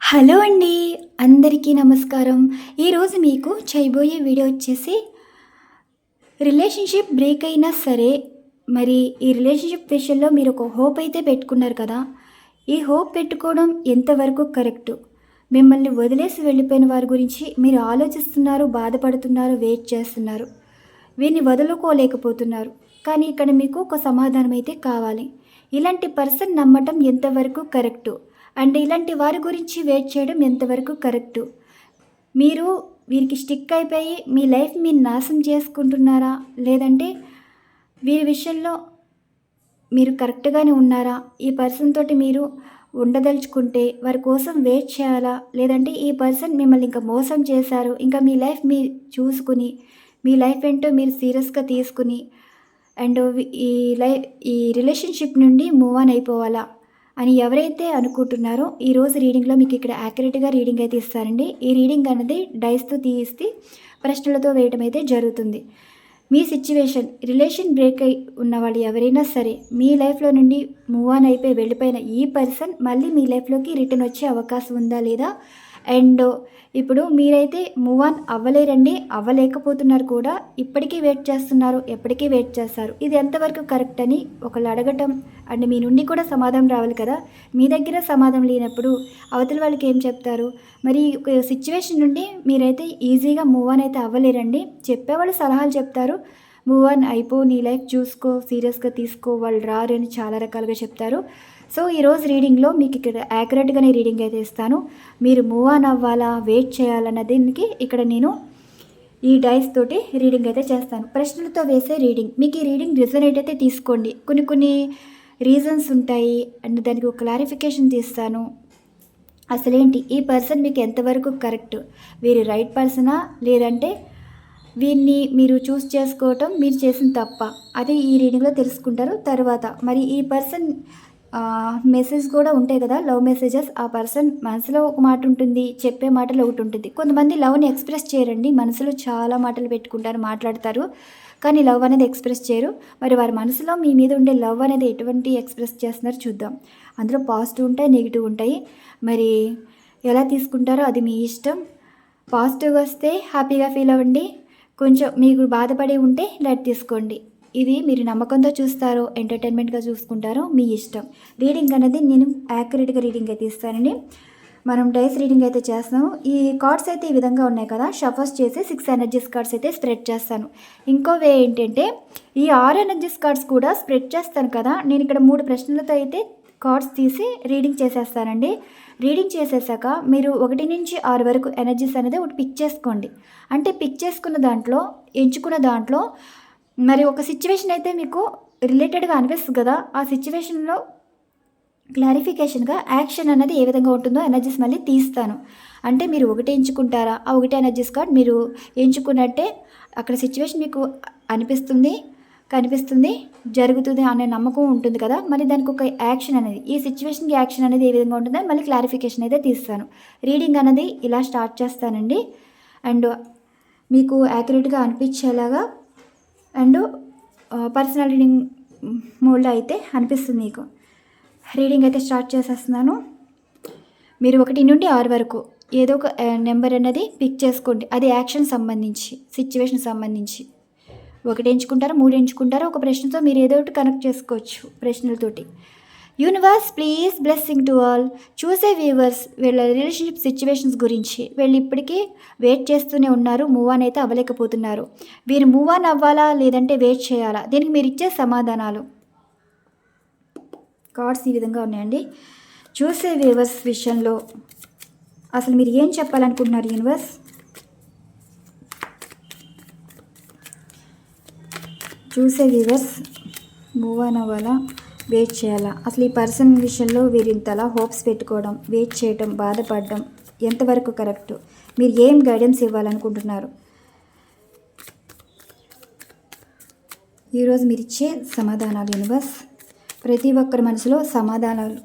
Hello అండి. అందరికీ నమస్కారం. ఈరోజు మీకు చేయబోయే వీడియో వచ్చేసి రిలేషన్‌షిప్ బ్రేక్ అయినా సరే, మరి ఈ రిలేషన్‌షిప్ విషయంలో మీరు ఒక హోప్ అయితే పెట్టుకున్నారు కదా! ఈ హోప్ పెట్టుకోవడం ఎంతవరకు కరెక్టు? మిమ్మల్ని వదిలేసి వెళ్ళిపోయిన వారి గురించి మీరు ఆలోచిస్తున్నారు, బాధపడుతున్నారు, వెయిట్ చేస్తున్నారు. వీరిని వదులుకోలేకపోతున్నారు. కానీ ఇక్కడ మీకు ఒక సమాధానం అయితే కావాలి. ఇలాంటి పర్సన్ నమ్మటం ఎంతవరకు కరెక్టు? అండ్ ఇలాంటి వారి గురించి వెయిట్ చేయడం ఎంతవరకు కరెక్టు? మీరు వీరికి స్టిక్ అయిపోయి మీ లైఫ్ మీరు నాశనం చేసుకుంటున్నారా? లేదంటే వీరి విషయంలో మీరు కరెక్ట్‌గానే ఉన్నారా? ఈ పర్సన్ తోటి మీరు ఉండదలుచుకుంటే వారి కోసం వెయిట్ చేయాలా? లేదంటే ఈ పర్సన్ మిమ్మల్ని ఇంకా మోసం చేశారు. ఇంకా మీ లైఫ్ మీరు చూసుకుని, మీ లైఫ్ ఏంటో మీరు సీరియస్‌గా తీసుకుని అండ్ ఈ లై ఈ రిలేషన్‌షిప్ నుండి మూవ్ ఆన్ అయిపోవాలా? అని ఎవరైతే అనుకుంటున్నారో ఈరోజు రీడింగ్‌లో మీకు ఇక్కడ యాక్యురేట్‌గా రీడింగ్ అయితే ఇస్తానండి. ఈ రీడింగ్ అనేది డైస్‌తో తీసి ప్రశ్నలతో వేయటం అయితే జరుగుతుంది. మీ సిట్యుయేషన్ రిలేషన్ బ్రేక్ అయి ఉన్నవాళ్ళు ఎవరైనా సరే మీ లైఫ్‌లో నుండి మూవ్ ఆన్ అయిపోయి వెళ్ళిపోయిన ఈ పర్సన్ మళ్ళీ మీ లైఫ్‌లోకి రిటర్న్ వచ్చే అవకాశం ఉందా లేదా? అండ్ ఇప్పుడు మీరైతే మూవ్ ఆన్ అవ్వలేరండి. అవ్వలేకపోతున్నారు కూడా. ఇప్పటికీ వెయిట్ చేస్తున్నారు. ఎప్పటికీ వెయిట్ చేస్తారు. ఇది ఎంతవరకు కరెక్ట్ అని ఒకళ్ళు అడగటం అండ్ మీ నుండి కూడా సమాధానం రావాలి కదా! మీ దగ్గర సమాధానం లేనప్పుడు అవతల వాళ్ళకి ఏం చెప్తారు? మరి ఒక సిట్యుయేషన్ నుండి మీరైతే ఈజీగా మూవ్ ఆన్ అయితే అవ్వలేరండి. చెప్పేవాళ్ళు సలహాలు చెప్తారు. మూవ్ ఆన్ అయిపో, నీ లైఫ్ చూసుకో, సీరియస్‌గా తీసుకో, వాళ్ళు రారు అని చాలా రకాలుగా చెప్తారు. సో, ఈరోజు రీడింగ్‌లో మీకు ఇక్కడ యాక్యురేట్‌గానే రీడింగ్ అయితే ఇస్తాను. మీరు మూవ్ ఆన్ అవ్వాలా, వెయిట్ చేయాలన్న దీనికి ఇక్కడ నేను ఈ డైస్ తోటి రీడింగ్ అయితే చేస్తాను. ప్రశ్నలతో వేసే రీడింగ్. మీకు ఈ రీడింగ్ రిజనేట్ అయితే తీసుకోండి. కొన్ని రీజన్స్ ఉంటాయి అండ్ దానికి ఒక క్లారిఫికేషన్ తీస్తాను. అసలేంటి ఈ పర్సన్ మీకు ఎంతవరకు కరెక్ట్? వీరు రైట్ పర్సనా? లేదంటే వీరిని మీరు చూస్ చేసుకోవటం మీరు చేసిన తప్పా? అది ఈ రీడింగ్‌లో తెలుసుకుంటారు. తర్వాత మరి ఈ పర్సన్ మెసేజ్ కూడా ఉంటాయి కదా! Love messages. ఆ పర్సన్ మనసులో ఒక మాట ఉంటుంది. చెప్పే మాటలో ఒకటి ఉంటుంది. కొంతమంది లవ్‌ని ఎక్స్‌ప్రెస్ చేయరండి. మనసులో చాలా మాటలు పెట్టుకుంటారు, మాట్లాడతారు. కానీ లవ్ అనేది ఎక్స్‌ప్రెస్ చేయరు. మరి వారి మనసులో మీ మీద ఉండే లవ్ అనేది ఎటువంటి ఎక్స్‌ప్రెస్ చేస్తున్నారో చూద్దాం. అందులో పాజిటివ్ ఉంటాయి, నెగెటివ్ ఉంటాయి. మరి ఎలా తీసుకుంటారో అది మీ ఇష్టం. పాజిటివ్‌గా వస్తే హ్యాపీగా ఫీల్ అవ్వండి. కొంచెం మీకు బాధపడి ఉంటే లైట్ తీసుకోండి. ఇది మీరు నమ్మకంతో చూస్తారో, ఎంటర్‌టైన్‌మెంట్‌గా చూసుకుంటారో మీ ఇష్టం. రీడింగ్ అనేది నేను యాక్యురేట్‌గా రీడింగ్ అయితే ఇస్తానండి. మనం డైస్ రీడింగ్ అయితే చేస్తాము. ఈ కార్డ్స్ అయితే ఈ విధంగా ఉన్నాయి కదా! షఫల్స్ చేసి 6 ఎనర్జీస్ కార్డ్స్ అయితే స్ప్రెడ్ చేస్తాను. ఇంకో వే ఏంటంటే ఈ 6 ఎనర్జీస్ కార్డ్స్ కూడా స్ప్రెడ్ చేస్తాను కదా! నేను ఇక్కడ 3 ప్రశ్నలతో అయితే కార్డ్స్ తీసి రీడింగ్ చేసేస్తానండి. రీడింగ్ చేసేసాక మీరు 1-6 వరకు ఎనర్జీస్ అనేది ఒకటి పిక్ చేసుకోండి. అంటే పిక్ చేసుకున్న దాంట్లో, ఎంచుకున్న దాంట్లో మరి ఒక సిట్యుయేషన్ అయితే మీకు రిలేటెడ్‌గా అనిపిస్తుంది కదా! ఆ సిట్యుయేషన్‌లో క్లారిఫికేషన్‌గా యాక్షన్ అన్నది ఏ విధంగా ఉంటుందో ఎనర్జీస్ మళ్ళీ తీస్తాను. అంటే మీరు ఒకటే ఎంచుకుంటారా? ఆ ఒకటే ఎనర్జీస్ కార్డ్ మీరు ఎంచుకున్నట్టే అక్కడ సిట్యుయేషన్ మీకు అనిపిస్తుంది, కనిపిస్తుంది, జరుగుతుంది అనే నమ్మకం ఉంటుంది కదా! మరి దానికి ఒక యాక్షన్ అనేది, ఈ సిట్యుయేషన్‌కి యాక్షన్ అనేది ఏ విధంగా ఉంటుందో మళ్ళీ క్లారిఫికేషన్ అయితే తీస్తాను. రీడింగ్ అనేది ఇలా స్టార్ట్ చేస్తానండి. అండ్ మీకు యాక్యురేట్‌గా అనిపించేలాగా అండ్ పర్సనల్ రీడింగ్ మోడ్‌లో అయితే అనిపిస్తుంది మీకు. రీడింగ్ అయితే స్టార్ట్ చేసేస్తున్నాను. మీరు 1-6 వరకు ఏదో ఒక నెంబర్ అనేది పిక్ చేసుకోండి. అది యాక్షన్ సంబంధించి, సిట్యుయేషన్ సంబంధించి. 1 ఎంచుకుంటారా, 3 ఎంచుకుంటారా, ఒక ప్రశ్నతో మీరు ఏదో ఒకటి కనెక్ట్ చేసుకోవచ్చు ప్రశ్నలతోటి. Universe please blessing to all. చూసే వ్యూవర్స్ వీళ్ళ రిలేషన్‌షిప్ సిట్యుయేషన్స్ గురించి వీళ్ళు ఇప్పటికీ వెయిట్ చేస్తూనే ఉన్నారు. మూవ్ ఆన్ అయితే అవ్వలేకపోతున్నారు. వీరు మూవ్ ఆన్ అవ్వాలా? లేదంటే వెయిట్ చేయాలా? దీనికి మీరిచ్చే సమాధానాలు. కార్డ్స్ ఈ విధంగా ఉన్నాయండి. చూసే వ్యూవర్స్ విషయంలో అసలు మీరు ఏం చెప్పాలనుకుంటున్నారు యూనివర్స్? చూసే వ్యూవర్స్ మూవ్ ఆన్ అవ్వాలా? వెయిట్ చేయాలా? అసలు ఈ పర్సన్ విషయంలో వీరింతలా హోప్స్ పెట్టుకోవడం, వెయిట్ చేయడం, బాధపడడం ఎంతవరకు కరెక్ట్? మీరు ఏం గైడెన్స్ ఇవ్వాలనుకుంటున్నారు? ఈరోజు మీరు ఇచ్చే సమాధానాలు యూనివర్స్. ప్రతి ఒక్కరి మనసులో సమాధానాలు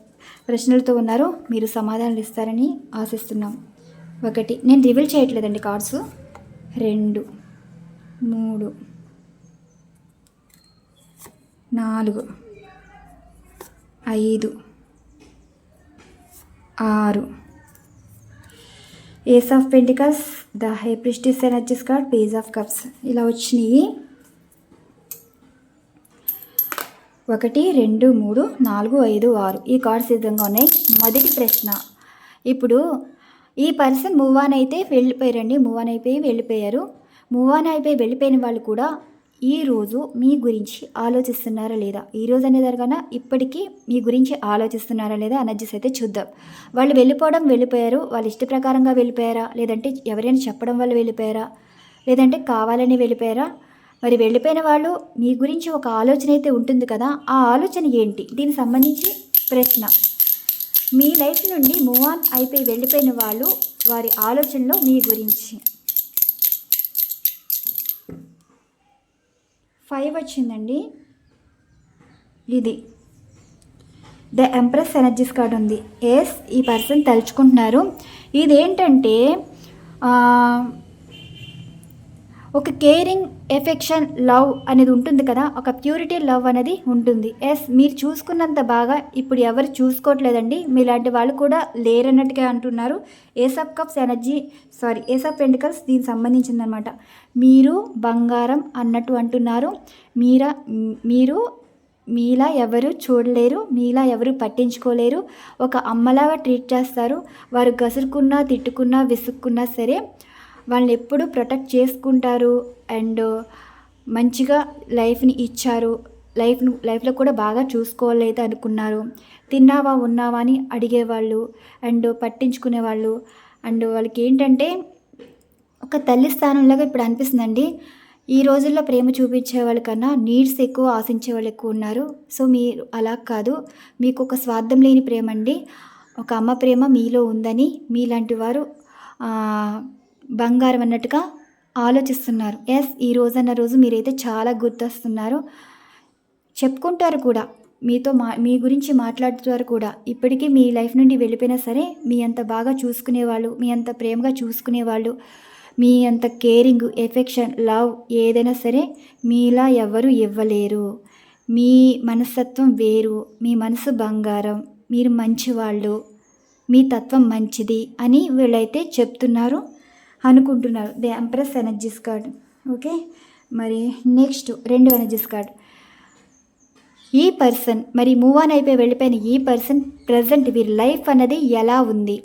ప్రశ్నలతో ఉన్నారు. మీరు సమాధానాలు ఇస్తారని ఆశిస్తున్నాం. 1 నేను రివీల్ చేయట్లేదండి cards. 2, 3, 4, 5, 6, ace of pentacles, the high priestess energies card, page of cups ఇలా వచ్చినాయి. 1 2 3 4 5 6 ఈ కార్డ్స్ విధంగా ఉన్నాయి. మొదటి ప్రశ్న, ఇప్పుడు ఈ పర్సన్ మూవ్ ఆన్ అయితే వెళ్ళిపోయారండి. మూవ్ ఆన్ అయిపోయి వెళ్ళిపోయారు. మూవ్ ఆన్ అయిపోయి వెళ్ళిపోయిన వాళ్ళు కూడా ఈరోజు మీ గురించి ఆలోచిస్తున్నారా లేదా? ఈరోజు అనేదానికన్నా ఇప్పటికీ మీ గురించి ఆలోచిస్తున్నారా లేదా ఎనర్జీస్ అయితే చూద్దాం. వాళ్ళు వెళ్ళిపోయారు. వాళ్ళ ఇష్ట ప్రకారంగా వెళ్ళిపోయారా, లేదంటే ఎవరైనా చెప్పడం వల్ల వెళ్ళిపోయారా, లేదంటే కావాలని వెళ్ళిపోయారా? మరి వెళ్ళిపోయిన వాళ్ళు మీ గురించి ఒక ఆలోచన అయితే ఉంటుంది కదా, ఆ ఆలోచన ఏంటి? దీనికి సంబంధించి ప్రశ్న. మీ లైఫ్ నుండి మూవ్ ఆన్ అయిపోయి వెళ్ళిపోయిన వాళ్ళు వారి ఆలోచనలో మీ గురించి. 5 వచ్చిందండి. ఇది ద ఎంప్రెస్ ఎనర్జీస్ కార్డ్ ఉంది. ఎస్, ఈ పర్సన్ తలుచుకుంటున్నారు. ఇదేంటంటే ఒక కేరింగ్, ఎఫెక్షన్, లవ్ అనేది ఉంటుంది కదా, ఒక ప్యూరిటీ లవ్ అనేది ఉంటుంది. ఎస్, మీరు చూసుకున్నంత బాగా ఇప్పుడు ఎవరు చూసుకోవట్లేదండి. మీలాంటి వాళ్ళు కూడా లేరన్నట్టుగా అంటున్నారు. Ace of cups energy, ace of pentacles దీనికి సంబంధించిందనమాట. మీరు బంగారం అన్నట్టు అంటున్నారు. మీరు మీలా ఎవరు చూడలేరు, మీలా ఎవరు పట్టించుకోలేరు. ఒక అమ్మలాగా ట్రీట్ చేస్తారు. వారు గసురుకున్నా, తిట్టుకున్నా, విసుక్కున్నా సరే వాళ్ళని ఎప్పుడు ప్రొటెక్ట్ చేసుకుంటారు. అండ్ మంచిగా లైఫ్ని ఇచ్చారు. లైఫ్లో కూడా బాగా చూసుకోవాలైతే అనుకున్నారు. తిన్నావా, ఉన్నావా అని అడిగేవాళ్ళు అండ్ పట్టించుకునేవాళ్ళు. అండ్ వాళ్ళకి ఏంటంటే ఒక తల్లి స్థానంలాగా ఇప్పుడు అనిపిస్తుందండి. ఈ రోజుల్లో ప్రేమ చూపించే వాళ్ళకన్నా నీడ్స్ ఎక్కువ, ఆశించే వాళ్ళు ఎక్కువ ఉన్నారు. సో మీరు అలా కాదు, మీకు ఒక స్వార్థం లేని ప్రేమ అండి. ఒక అమ్మ ప్రేమ మీలో ఉందని మీలాంటి వారు బంగారం అన్నట్టుగా ఆలోచిస్తున్నారు. ఎస్, ఈ రోజన్న రోజు మీరైతే చాలా గుర్తొస్తున్నారు. చెప్పుకుంటారు కూడా, మీ గురించి మాట్లాడుతారు కూడా. ఇప్పటికీ మీ లైఫ్ నుండి వెళ్ళిపోయినా సరే మీ అంత బాగా చూసుకునేవాళ్ళు, మీ అంత ప్రేమగా చూసుకునేవాళ్ళు, మీ అంత కేరింగ్, ఎఫెక్షన్, లవ్ ఏదైనా సరే మీలా ఎవరు ఇవ్వలేరు. మీ మనస్తత్వం వేరు, మీ మనసు బంగారం, మీరు మంచివాళ్ళు, మీ తత్వం మంచిది అని వీళ్ళైతే చెప్తున్నారు, అనుకుంటున్నారు. The empress energies card. Okay, మరి నెక్స్ట్ 2 ఎనర్జీస్ కార్డ్. ఈ పర్సన్ మరి మూవ్ ఆన్ అయిపోయి వెళ్ళిపోయిన ఈ పర్సన్ ప్రజెంట్ వీరి లైఫ్ అన్నది ఎలా ఉంది?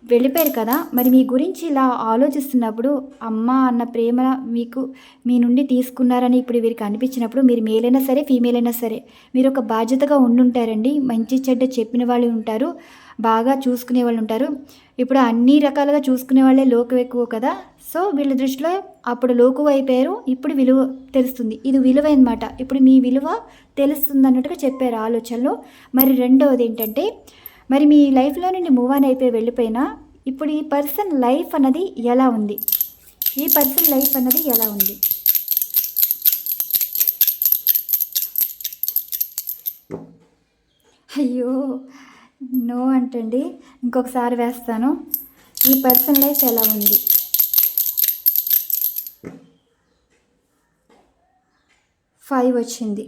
వెళ్ళిపోయారు కదా, మరి మీ గురించి ఇలా ఆలోచిస్తున్నప్పుడు అమ్మ అన్న ప్రేమ మీ నుండి తీసుకున్నారని ఇప్పుడు వీరికి అనిపించినప్పుడు, మీరు మేల్ అయినా సరే ఫీమేల్ అయినా సరే మీరు ఒక బాధ్యతగా ఉండుంటారండి. మంచి చెడ్డ చెప్పిన వాళ్ళు ఉంటారు, బాగా చూసుకునే వాళ్ళు ఉంటారు. ఇప్పుడు అన్ని రకాలుగా చూసుకునే వాళ్ళే లోకు ఎక్కువ కదా. సో వీళ్ళ దృష్టిలో అప్పుడు లోకువ అయిపోయారు, ఇప్పుడు విలువ తెలుస్తుంది. ఇది విలువ అనమాట. ఇప్పుడు మీ విలువ తెలుస్తుంది అన్నట్టుగా చెప్పారు ఆలోచనలో. మరి రెండవది ఏంటంటే, మరి మీ లైఫ్లో నుండి మూవ్ ఆన్ అయిపోయి వెళ్ళిపోయినా ఇప్పుడు ఈ పర్సన్ లైఫ్ అన్నది ఎలా ఉంది? ఈ పర్సన్ లైఫ్ అన్నది ఎలా ఉంది? అయ్యో, నో అంటండి. ఇంకొకసారి వేస్తాను. ఈ పర్సన్ లైఫ్ ఎలా ఉంది? ఫైవ్ వచ్చింది.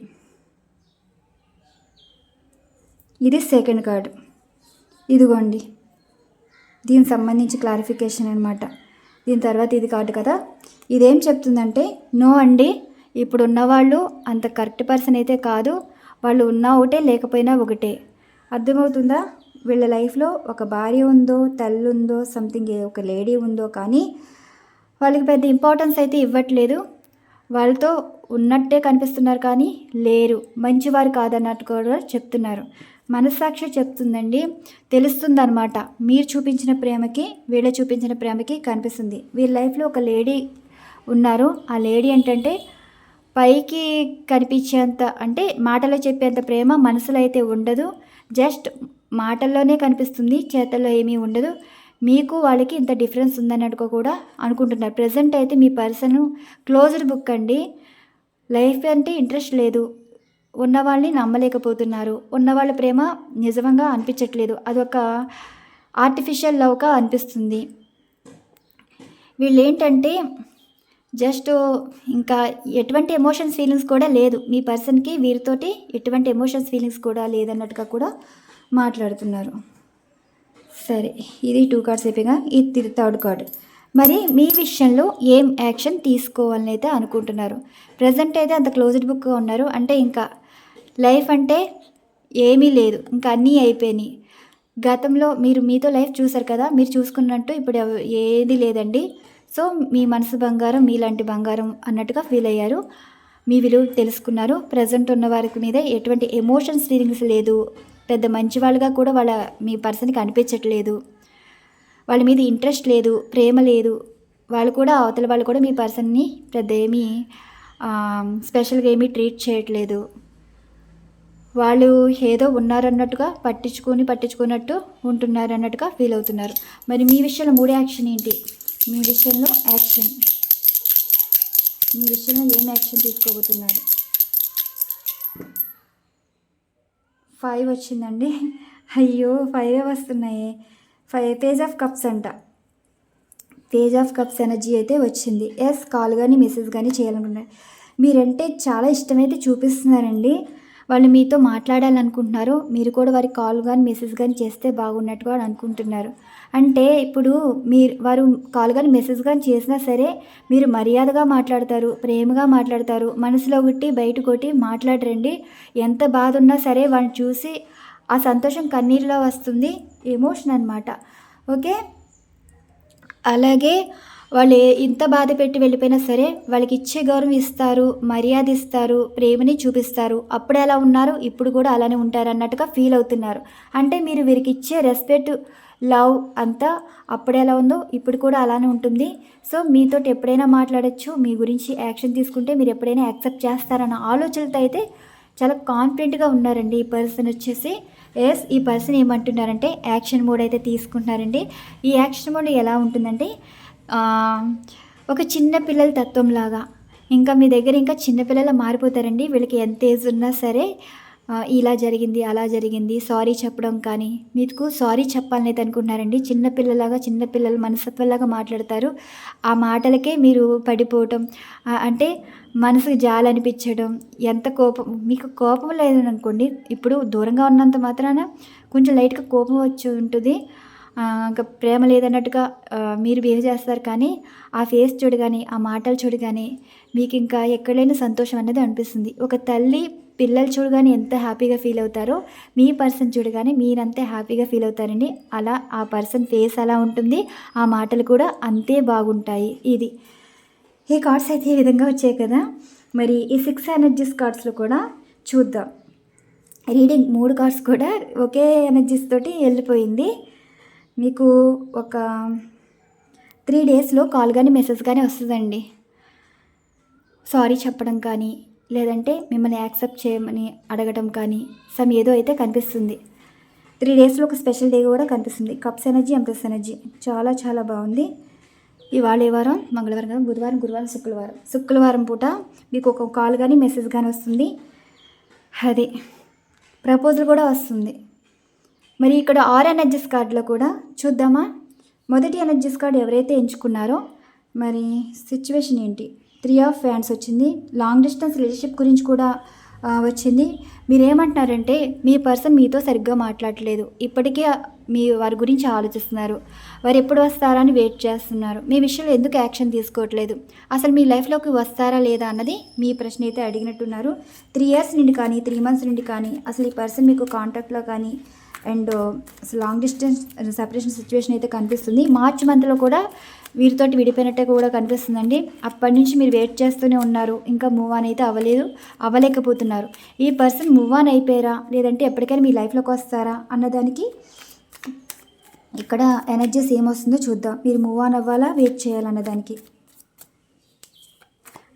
ఇది సెకండ్ కార్డు. ఇదిగోండి, దీనికి సంబంధించి క్లారిఫికేషన్ అనమాట. దీని తర్వాత ఇది కార్డు కదా. ఇదేం చెప్తుందంటే, నో అండి, ఇప్పుడు ఉన్నవాళ్ళు అంత కరెక్ట్ పర్సన్ అయితే కాదు. వాళ్ళు ఉన్నా ఒకటే, లేకపోయినా ఒకటే. అర్థమవుతుందా? వీళ్ళ లైఫ్లో ఒక భార్య ఉందో, తల్లి ఉందో, సంథింగ్ ఒక లేడీ ఉందో, కానీ వాళ్ళకి పెద్ద ఇంపార్టెన్స్ అయితే ఇవ్వట్లేదు. వాళ్ళతో ఉన్నట్టే కనిపిస్తున్నారు కానీ లేరు, మంచివారు కాదన్నట్టు కూడా చెప్తున్నారు. మనస్సాక్షి చెప్తుందండి, తెలుస్తుందన్నమాట. మీరు చూపించిన ప్రేమకి వీళ్ళ చూపించిన ప్రేమకి కనిపిస్తుంది. వీళ్ళ లైఫ్లో ఒక లేడీ ఉన్నారు. ఆ లేడీ ఏంటంటే పైకి కనిపించేంత, అంటే మాటలో చెప్పేంత ప్రేమ మనసులో అయితే ఉండదు. జస్ట్ మాటల్లోనే కనిపిస్తుంది, చేతల్లో ఏమీ ఉండదు. మీకు వాళ్ళకి ఇంత డిఫరెన్స్ ఉందన్నట్టుగా కూడా అనుకుంటున్నారు. ప్రజెంట్ అయితే మీ పర్సన్ క్లోజ్డ్ బుక్ అండి. లైఫ్ అంటే ఇంట్రెస్ట్ లేదు, ఉన్నవాళ్ళని నమ్మలేకపోతున్నారు, ఉన్నవాళ్ళ ప్రేమ నిజంగా అనిపించట్లేదు, అదొక ఆర్టిఫిషియల్ లవ్గా అనిపిస్తుంది. వీళ్ళు ఏంటంటే జస్ట్ ఇంకా ఎటువంటి ఎమోషన్స్ ఫీలింగ్స్ కూడా లేదు మీ పర్సన్కి. వీరితోటి ఎటువంటి ఎమోషన్స్ ఫీలింగ్స్ కూడా లేదన్నట్టుగా కూడా మాట్లాడుతున్నారు. సరే, ఇది 2 కార్డ్స్ అయిపోయాక ఇది థర్డ్ కార్డ్. మరి మీ విషయంలో ఏం యాక్షన్ తీసుకోవాలని అయితే అనుకుంటున్నారు? ప్రజెంట్ అయితే అంత క్లోజ్డ్ బుక్గా ఉన్నారు. అంటే ఇంకా లైఫ్ అంటే ఏమీ లేదు, ఇంకా అన్నీ అయిపోయినాయి. గతంలో మీరు మీతో లైఫ్ చూసారు కదా, మీరు చూసుకున్నట్టు ఇప్పుడు ఏది లేదండి. సో మీ మనసు బంగారం, మీలాంటి బంగారం అన్నట్టుగా ఫీల్ అయ్యారు. మీ విలువ తెలుసుకున్నారు. ప్రజెంట్ ఉన్న వారికి మీద ఎటువంటి ఎమోషన్స్ ఫీలింగ్స్ లేదు. పెద్ద మంచి వాళ్ళుగా కూడా మీ పర్సన్కి అనిపించట్లేదు. వాళ్ళ మీద ఇంట్రెస్ట్ లేదు, ప్రేమ లేదు. వాళ్ళు కూడా అవతల వాళ్ళు కూడా మీ పర్సన్ని పెద్ద ఏమీ స్పెషల్గా ఏమీ ట్రీట్ చేయట్లేదు. వాళ్ళు ఏదో ఉన్నారన్నట్టుగా పట్టించుకున్నట్టు ఉంటున్నారు అన్నట్టుగా ఫీల్ అవుతున్నారు. మరి మీ విషయంలో 3 యాక్షన్ ఏంటి? మీ విషయంలో ఏం యాక్షన్ తీసుకోబోతున్నారు? 5 వచ్చిందండి. అయ్యో, 5 వస్తున్నాయి. పేజ్ ఆఫ్ కప్స్ అంట. పేజ్ ఆఫ్ కప్స్ ఎనర్జీ అయితే వచ్చింది. ఎస్, కాల్ కానీ మెసేజ్ కానీ చేయాలనుకుంటున్నారు. మీరంటే చాలా ఇష్టమైతే చూపిస్తున్నారండి. వాళ్ళు మీతో మాట్లాడాలనుకుంటున్నారు. మీరు కూడా వారికి కాల్ కానీ మెసేజ్ కానీ చేస్తే బాగున్నట్టుగా అనుకుంటున్నారు. అంటే ఇప్పుడు వారు కాల్ కానీ మెసేజ్ కానీ చేసినా సరే మీరు మర్యాదగా మాట్లాడతారు, ప్రేమగా మాట్లాడతారు. మనసులో ఒకటి బయట ఒకటి మాట్లాడరండి. ఎంత బాధ ఉన్నా సరే వాళ్ళని చూసి ఆ సంతోషం కన్నీరులో వస్తుంది. ఎమోషన్ అనమాట. ఓకే, అలాగే వాళ్ళు ఇంత బాధ పెట్టి వెళ్ళిపోయినా సరే వాళ్ళకి ఇచ్చే గౌరవం ఇస్తారు, మర్యాద ఇస్తారు, ప్రేమని చూపిస్తారు. అప్పుడు ఎలా ఉన్నారు, ఇప్పుడు కూడా అలానే ఉంటారు అన్నట్టుగా ఫీల్ అవుతున్నారు. అంటే మీరు వీరికి ఇచ్చే రెస్పెక్ట్, లవ్ అంతా అప్పుడు ఎలా ఉందో ఇప్పుడు కూడా అలానే ఉంటుంది. సో మీతో ఎప్పుడైనా మాట్లాడచ్చు. మీ గురించి యాక్షన్ తీసుకుంటే మీరు ఎప్పుడైనా యాక్సెప్ట్ చేస్తారన్న ఆలోచనలతో అయితే చాలా కాన్ఫిడెంట్గా ఉన్నారండి ఈ పర్సన్ వచ్చేసి. ఎస్, ఈ పర్సన్ ఏమంటున్నారంటే యాక్షన్ మోడ్ అయితే తీసుకుంటున్నారండి. ఈ యాక్షన్ మోడ్ ఎలా ఉంటుందంటే ఒక చిన్న పిల్లల తత్వంలాగా, ఇంకా మీ దగ్గర ఇంకా చిన్నపిల్లల మారిపోతారండి. వీళ్ళకి ఎంత ఏజ్ ఉన్నా సరే ఇలా జరిగింది, అలా జరిగింది, సారీ చెప్పడం కానీ, మీకు సారీ చెప్పాలని అయితే అనుకుంటున్నారండి. చిన్నపిల్లల మనస్తత్వంలాగా మాట్లాడతారు. ఆ మాటలకే మీరు పడిపోవటం, అంటే మనసుకు జాలి అనిపించడం. మీకు కోపం లేదనుకోండి, ఇప్పుడు దూరంగా ఉన్నంత మాత్రాన కొంచెం లైట్గా కోపం వచ్చి ఉంటుంది. ఇంకా ప్రేమ లేదన్నట్టుగా మీరు బిహేవ్ చేస్తారు. కానీ ఆ ఫేస్ చూడగానే, ఆ మాటలు చూడగానే మీకు ఇంకా ఎక్కడలేని సంతోషం అనేది అనిపిస్తుంది. ఒక తల్లి పిల్లలు చూడగానే ఎంత హ్యాపీగా ఫీల్ అవుతారో మీ పర్సన్ చూడగానే మీరంతే హ్యాపీగా ఫీల్ అవుతారండి. అలా ఆ పర్సన్ ఫేస్ అలా ఉంటుంది, ఆ మాటలు కూడా అంతే బాగుంటాయి. ఇది ఈ కార్డ్స్ అయితే ఈ విధంగా వచ్చాయి కదా. మరి ఈ 6 ఎనర్జీస్ కార్డ్స్లో కూడా చూద్దాం. రీడింగ్ 3 కార్డ్స్ కూడా ఒకే ఎనర్జీస్ తోటి వెళ్ళిపోయింది. మీకు ఒక 3 డేస్లో కాల్ కానీ మెసేజ్ కానీ వస్తుందండి. సారీ చెప్పడం కానీ, లేదంటే మిమ్మల్ని యాక్సెప్ట్ చేయమని అడగడం కానీ, ఏదో అయితే కనిపిస్తుంది. 3 డేస్లో ఒక స్పెషల్ డే కూడా కనిపిస్తుంది. కప్స్ ఎనర్జీ, ఎంప్రెస్ ఎనర్జీ చాలా చాలా బాగుంది. ఇవాళ ఏ వారం? మంగళవారం కదా, బుధవారం, గురువారం, శుక్రవారం పూట మీకు ఒక కాల్ కానీ మెసేజ్ కానీ వస్తుంది. అది ప్రపోజల్ కూడా వస్తుంది. మరి ఇక్కడ 6 ఎనర్జీస్ కార్డులో కూడా చూద్దామా. మొదటి ఎనర్జీస్ కార్డు ఎవరైతే ఎంచుకున్నారో మరి సిచ్యువేషన్ ఏంటి? 3 ఆఫ్ ఫ్యాన్స్ వచ్చింది. లాంగ్ డిస్టెన్స్ రిలేషన్షిప్ గురించి కూడా వచ్చింది. మీరేమంటున్నారంటే మీ పర్సన్ మీతో సరిగ్గా మాట్లాడట్లేదు. ఇప్పటికే వారి గురించి ఆలోచిస్తున్నారు. వారు ఎప్పుడు వస్తారా అని వెయిట్ చేస్తున్నారు. మీ విషయంలో ఎందుకు యాక్షన్ తీసుకోవట్లేదు, అసలు మీ లైఫ్లోకి వస్తారా లేదా అన్నది మీ ప్రశ్న అయితే అడిగినట్టున్నారు. 3 ఇయర్స్ నుండి కానీ, 3 మంత్స్ నుండి కానీ అసలు ఈ పర్సన్ మీకు కాంటాక్ట్లో కానీ and long distance separation situation అయితే కనిపిస్తుంది. మార్చ్ మంత్లో కూడా వీరితోటి విడిపోయినట్టే కూడా కనిపిస్తుందండి. అప్పటి నుంచి మీరు వెయిట్ చేస్తూనే ఉన్నారు, ఇంకా మూవ్ ఆన్ అయితే అవ్వలేకపోతున్నారు. ఈ పర్సన్ మూవ్ ఆన్ అయిపోయారా, లేదంటే ఎప్పటికైనా మీ లైఫ్లోకి వస్తారా అన్నదానికి ఇక్కడ ఎనర్జీస్ ఏమొస్తుందో చూద్దాం. మీరు మూవ్ ఆన్ అవ్వాలా, వెయిట్ చేయాలన్న దానికి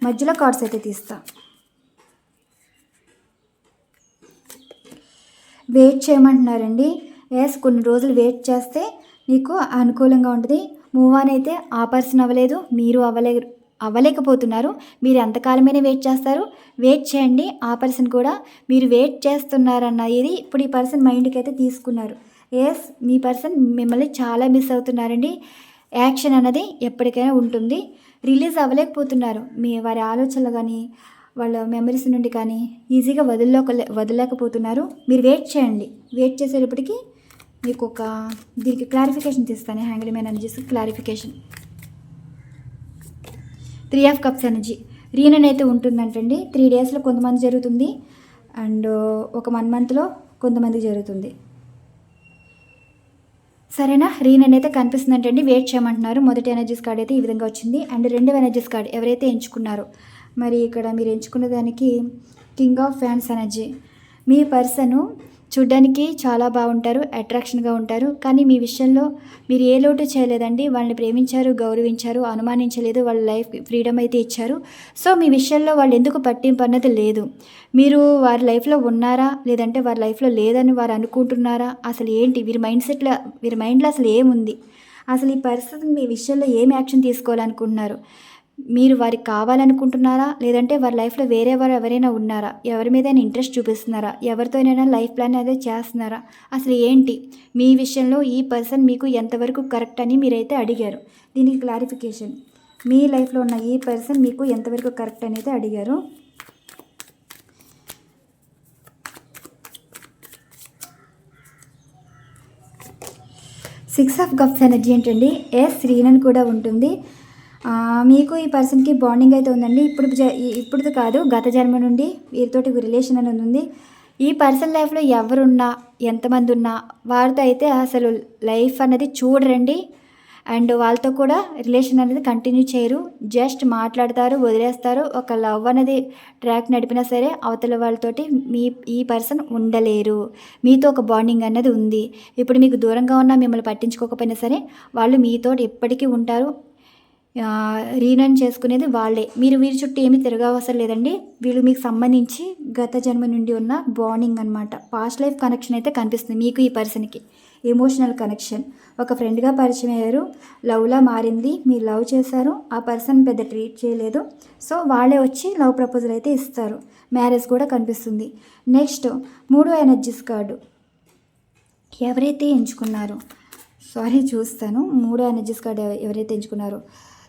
మధ్యలో కార్డ్స్ అయితే తీస్తా. వెయిట్ చేయమంటున్నారండి. ఎస్, కొన్ని రోజులు వెయిట్ చేస్తే మీకు అనుకూలంగా ఉంటుంది. మూవ్ ఆన్ అయితే ఆ పర్సన్ అవ్వలేదు, మీరు అవ్వలేకపోతున్నారు. మీరు ఎంతకాలమైనా వెయిట్ చేస్తారు, వెయిట్ చేయండి. ఆ పర్సన్ కూడా మీరు వెయిట్ చేస్తున్నారన్న ఇది ఇప్పుడు ఈ పర్సన్ మైండ్కి అయితే తీసుకున్నారు. ఎస్, మీ పర్సన్ మిమ్మల్ని చాలా మిస్ అవుతున్నారండి. యాక్షన్ అన్నది ఎప్పటికైనా ఉంటుంది. రిలీజ్ అవ్వలేకపోతున్నారు. వారి ఆలోచనలు కానీ, వాళ్ళ మెమరీస్ నుండి కానీ ఈజీగా వదలలేకపోతున్నారు. మీరు వెయిట్ చేయండి. వెయిట్ చేసేటప్పటికి మీకు దీనికి క్లారిఫికేషన్ తీస్తాను. Hanged man energies clarification. 3 of cups energy reunion అయితే ఉంటుందంటండి. 3 డేస్లో కొంతమంది జరుగుతుంది, అండ్ ఒక 1 మంత్లో కొంతమంది జరుగుతుంది. సరేనా? రీయూనియన్ అయితే కనిపిస్తుందంటండి. వెయిట్ చేయమంటున్నారు. మొదటి ఎనర్జీస్ కార్డ్ అయితే ఈ విధంగా వచ్చింది. అండ్ రెండవ ఎనర్జీస్ కార్డ్ ఎవరైతే ఎంచుకున్నారో, మరి ఇక్కడ మీరు ఎంచుకున్న దానికి king of fans energy. Me person చూడ్డానికి చాలా బాగుంటారు, అట్రాక్షన్గా ఉంటారు, కానీ మీ విషయంలో మీరు ఏ లోటు చేయలేదండి. వాళ్ళని ప్రేమించారు, గౌరవించారు, అనుమానించలేదు, వాళ్ళ లైఫ్ ఫ్రీడమ్ అయితే ఇచ్చారు. సో మీ విషయంలో వాళ్ళు ఎందుకు పట్టింపు అన్నది లేదు. మీరు వారి లైఫ్లో ఉన్నారా, లేదంటే వారి లైఫ్లో లేదని వారు అనుకుంటున్నారా, అసలు ఏంటి వీరి మైండ్లో అసలు ఏముంది, అసలు ఈ పర్సన్ మీ విషయంలో ఏం యాక్షన్ తీసుకోవాలనుకుంటున్నారు, మీరు వారికి కావాలనుకుంటున్నారా, లేదంటే వారి లైఫ్లో వేరే వారు ఎవరైనా ఉన్నారా, ఎవరి మీదైనా ఇంట్రెస్ట్ చూపిస్తున్నారా, ఎవరితోనైనా లైఫ్ ప్లాన్ అదే చేస్తున్నారా, అసలు ఏంటి మీ విషయంలో ఈ పర్సన్ మీకు ఎంతవరకు కరెక్ట్ అని మీరైతే అడిగారు. దీనికి క్లారిఫికేషన్. మీ లైఫ్లో ఉన్న ఈ పర్సన్ మీకు ఎంతవరకు కరెక్ట్ అనేది అడిగారు. సిక్స్ ఆఫ్ కప్స్ ఎనర్జీ ఏంటండి? రీయూనియన్ కూడా ఉంటుంది. మీకు ఈ పర్సన్కి బాండింగ్ అయితే ఉందండి. ఇప్పుడు కాదు, గత జన్మ నుండి వీరితోటి రిలేషన్ అనేది ఉంది. ఈ పర్సన్ లైఫ్లో ఎవరున్నా, ఎంతమంది ఉన్నా వారితో అయితే అసలు లైఫ్ అనేది చూడరండి. అండ్ వాళ్ళతో కూడా రిలేషన్ అనేది కంటిన్యూ చేయరు. జస్ట్ మాట్లాడతారు, వదిలేస్తారు. ఒక లవ్ అనేది ట్రాక్ నడిపినా సరే అవతల వాళ్ళతోటి ఈ పర్సన్ ఉండలేరు. మీతో ఒక బాండింగ్ అన్నది ఉంది. ఇప్పుడు మీకు దూరంగా ఉన్నా, మిమ్మల్ని పట్టించుకోకపోయినా సరే వాళ్ళు మీతో ఎప్పటికీ ఉంటారు. రీయూనియన్ చేసుకునేది వాళ్ళే. మీరు వీరి చుట్టూ ఏమీ తిరగవసరం లేదండి. వీళ్ళు మీకు సంబంధించి గత జన్మ నుండి ఉన్న బాండింగ్ అనమాట. పాస్ట్ లైఫ్ కనెక్షన్ అయితే కనిపిస్తుంది మీకు ఈ పర్సన్కి. Emotional connection. ఒక ఫ్రెండ్గా పరిచయం అయ్యారు, లవ్లా మారింది, మీరు లవ్ చేశారు, ఆ పర్సన్ పెద్ద ట్రీట్ చేయలేదు, సో వాళ్ళే వచ్చి లవ్ ప్రపోజల్ అయితే ఇస్తారు. మ్యారేజ్ కూడా కనిపిస్తుంది. నెక్స్ట్ 3 ఎనర్జీస్ కార్డు ఎవరైతే ఎంచుకున్నారో, చూస్తాను. 3 ఎనర్జీస్ కార్డు ఎవరైతే ఎంచుకున్నారో,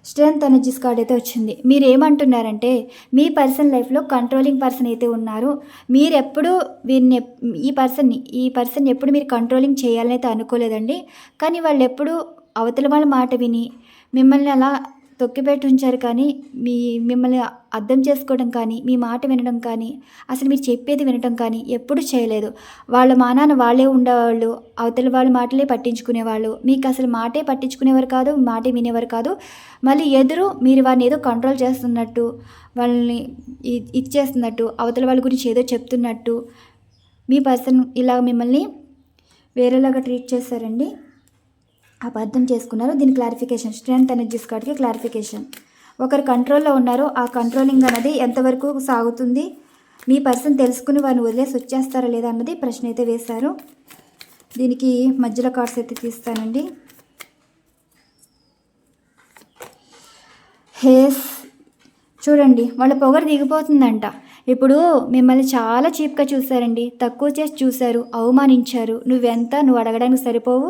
స్ట్రెంగ్త్ ఎనర్జీస్ కార్డ్ అయితే వచ్చింది. మీరు ఏమంటున్నారంటే మీ పర్సన్ లైఫ్లో కంట్రోలింగ్ పర్సన్ అయితే ఉన్నారు. మీరు ఎప్పుడు వీరిని ఈ పర్సన్ ఎప్పుడు మీరు కంట్రోలింగ్ చేయాలని అయితే అనుకోలేదండి. కానీ వాళ్ళు ఎప్పుడు అవతల వాళ్ళ మాట విని మిమ్మల్ని అలా తొక్కిపెట్టి ఉంచారు. కానీ మిమ్మల్ని అర్థం చేసుకోవడం కానీ, మీ మాట వినడం కానీ, అసలు మీరు చెప్పేది వినడం కానీ ఎప్పుడు చేయలేదు. వాళ్ళ మానాన వాళ్ళే ఉండేవాళ్ళు, అవతల వాళ్ళ మాటలే పట్టించుకునేవాళ్ళు. మీకు అసలు మాటే పట్టించుకునేవారు కాదు, మాటే వినేవారు కాదు. మళ్ళీ మీరు వారిని ఏదో కంట్రోల్ చేస్తున్నట్టు, వాళ్ళని ఇచ్చేస్తున్నట్టు, అవతల వాళ్ళ గురించి ఏదో చెప్తున్నట్టు మీ పర్సన్ ఇలా మిమ్మల్ని వేరేలాగా ట్రీట్ చేశారండి. అబద్ధం చేసుకున్నారు. దీని క్లారిఫికేషన్. స్ట్రెంగ్త్ ఎనర్జీస్ కార్డ్కి క్లారిఫికేషన్. ఒకరు కంట్రోల్లో ఉన్నారో ఆ కంట్రోలింగ్ అనేది ఎంతవరకు సాగుతుంది, మీ పర్సన్ తెలుసుకుని వారిని వదిలేసి వచ్చేస్తారా లేదా అన్నది ప్రశ్న అయితే వేశారు. దీనికి మధ్యలో కార్డ్స్ అయితే తీస్తానండి. చూడండి, వాళ్ళ పొగరు దిగిపోతుందంట. ఇప్పుడు మిమ్మల్ని చాలా చీప్గా చూశారండి, తక్కువ చేసి చూశారు, అవమానించారు. నువ్వు అడగడానికి సరిపోవు,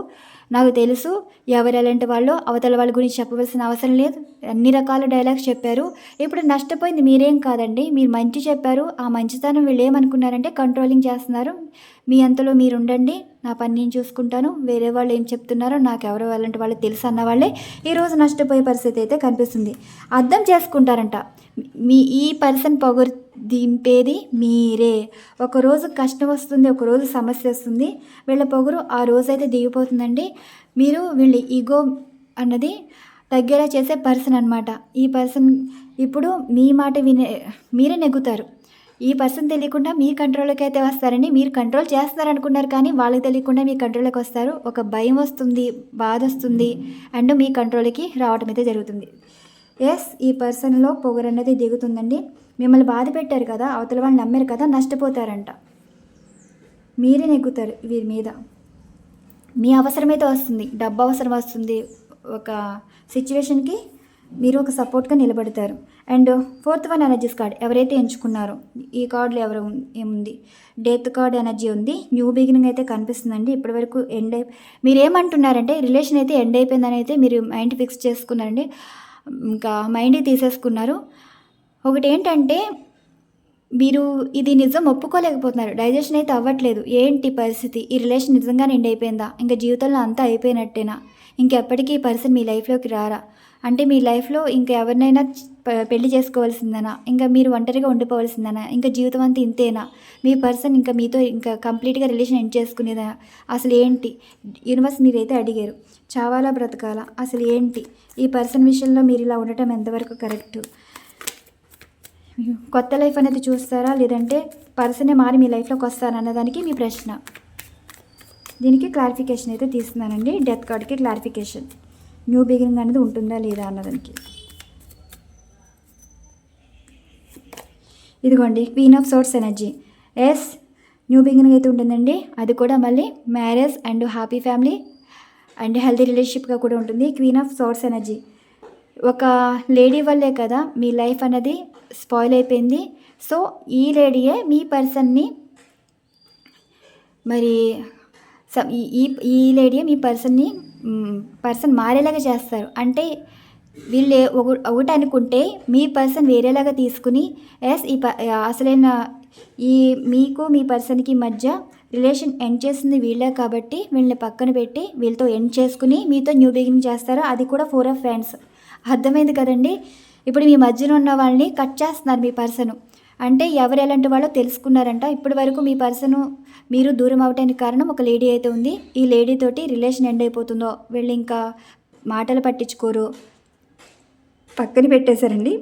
నాకు తెలుసు ఎవరు ఎలాంటి వాళ్ళు, అవతల వాళ్ళ గురించి చెప్పవలసిన అవసరం లేదు, అన్ని రకాల డైలాగ్స్ చెప్పారు. ఇప్పుడు నష్టపోయింది మీరేం కాదండి, మీరు మంచి చెప్పారు. ఆ మంచితనం వీళ్ళు ఏమనుకున్నారంటే కంట్రోలింగ్ చేస్తున్నారు. మీ అంతలో మీరు ఉండండి, నా పని నేను చూసుకుంటాను, వేరే వాళ్ళు ఏం చెప్తున్నారో నాకు ఎవరో అలాంటి వాళ్ళు తెలుసు అన్న వాళ్ళే ఈరోజు నష్టపోయే పరిస్థితి అయితే కనిపిస్తుంది. అర్థం చేసుకుంటారంట. ఈ పర్సన్ పొగరు దింపేది మీరే. ఒకరోజు కష్టం వస్తుంది, ఒకరోజు సమస్య వస్తుంది, వీళ్ళ పొగరు ఆ రోజైతే దిగిపోతుందండి. మీరు వీళ్ళ ఈగో అన్నది తగ్గేలా చేసే పర్సన్ అనమాట. ఈ పర్సన్ ఇప్పుడు మీ మాట మీరే నెగ్గుతారు. ఈ పర్సన్ తెలియకుండా మీ కంట్రోల్లోకి అయితే వస్తారండి. మీరు కంట్రోల్ చేస్తారనుకున్నారు, కానీ వాళ్ళకి తెలియకుండా మీ కంట్రోల్లోకి వస్తారు. ఒక భయం వస్తుంది, బాధ వస్తుంది, అండ్ మీ కంట్రోల్కి రావడం అయితే జరుగుతుంది. ఈ పర్సన్లో పొగరు అనేది దిగుతుందండి. మిమ్మల్ని బాధ పెట్టారు కదా, అవతల వాళ్ళు నమ్మారు కదా, నష్టపోతారంట. మీరే నెగ్గుతారు వీరి మీద. మీ అవసరమైతే వస్తుంది, డబ్బు అవసరం వస్తుంది, ఒక సిచ్యువేషన్కి మీరు ఒక సపోర్ట్గా నిలబడతారు. అండ్ 4th ఎనర్జీస్ కార్డ్ ఎవరైతే ఎంచుకున్నారో, ఈ కార్డులో ఏముంది? డెత్ కార్డ్ ఎనర్జీ ఉంది. న్యూ బిగినింగ్ అయితే కనిపిస్తుందండి. ఇప్పటివరకు మీరు ఏమంటున్నారంటే రిలేషన్ అయితే ఎండ్ అయిపోయిందని అయితే మీరు మైండ్ ఫిక్స్ చేసుకున్నారండి. ఇంకా మైండ్కి తీసేసుకున్నారు. ఒకటి ఏంటంటే మీరు ఇది నిజం ఒప్పుకోలేకపోతున్నారు. డైజెషన్ అయితే అవ్వట్లేదు. ఏంటి పరిస్థితి? ఈ రిలేషన్ నిజంగానే ఎండ్ అయిపోయిందా? ఇంక జీవితంలో అంతా అయిపోయినట్టేనా? ఇంకెప్పటికీ ఈ పర్సన్ మీ లైఫ్‌లోకి రారా? అంటే మీ లైఫ్‌లో ఇంక ఎవరినైనా పెళ్లి చేసుకోవాల్సిందేనా? ఇంక మీరు ఒంటరిగా ఉండిపోవాల్సిందేనా? ఇంక జీవితం అంతా ఇంతేనా? మీ పర్సన్ ఇంక మీతో ఇంకా కంప్లీట్‌గా రిలేషన్ ఎండ్ చేసుకునేదా? అసలు ఏంటి? యూనివర్స్ మీరైతే అడిగారు. చావాలా? బ్రతకాలా? అసలు ఏంటి? ఈ పర్సన్ విషయంలో మీరు ఇలా ఉండటం ఎంతవరకు కరెక్టు? కొత్త లైఫ్ అనేది చూస్తారా? లేదంటే పర్సనే మారి మీ లైఫ్‌లోకి వస్తారా అన్నదానికి మీ ప్రశ్న. దీనికి క్లారిఫికేషన్ అయితే తీస్తున్నానండి. డెత్ కార్డ్‌కి క్లారిఫికేషన్. న్యూ బిగినింగ్ అనేది ఉంటుందా లేదా అన్నదానికి. ఇదిగోండి queen of source energy. Yes, new beginning అయితే ఉంటుందండి. అది కూడా మళ్ళీ marriage and happy family and healthy రిలేషన్షిప్గా కూడా ఉంటుంది. Queen of source energy. ఒక లేడీ వల్లే కదా మీ లైఫ్ అనేది స్పాయిల్ అయిపోయింది. సో ఈ లేడీయే మీ పర్సన్ని మరి ఈ ఈ లేడీయే మీ పర్సన్ మారేలాగా చేస్తారు. అంటే వీళ్ళు ఒకటి అనుకుంటే మీ పర్సన్ వేరేలాగా తీసుకుని ఎస్ అసలైన ఈ మీకు మీ పర్సన్కి మధ్య రిలేషన్ ఎండ్ చేసింది వీళ్ళే కాబట్టి వీళ్ళని పక్కన పెట్టి వీళ్ళతో ఎండ్ చేసుకుని మీతో న్యూ బిగినింగ్ చేస్తారు. అది కూడా 4 ఆఫ్ ఫ్యాన్స్. అర్థమైంది కదండి. ఇప్పుడు మీ మధ్యలో ఉన్న వాళ్ళని కట్ చేస్తున్నారు మీ పర్సను. అంటే ఎవరు ఎలాంటి వాళ్ళో తెలుసుకున్నారంట. ఇప్పటి వరకు మీ పర్సను మీరు దూరం అవడానికి కారణం ఒక లేడీ అయితే ఉంది. ఈ లేడీ తోటి రిలేషన్ ఎండ్ అయిపోతుందో వీళ్ళు ఇంకా మాటలు పట్టించుకోరు, పక్కన పెట్టేశారండి.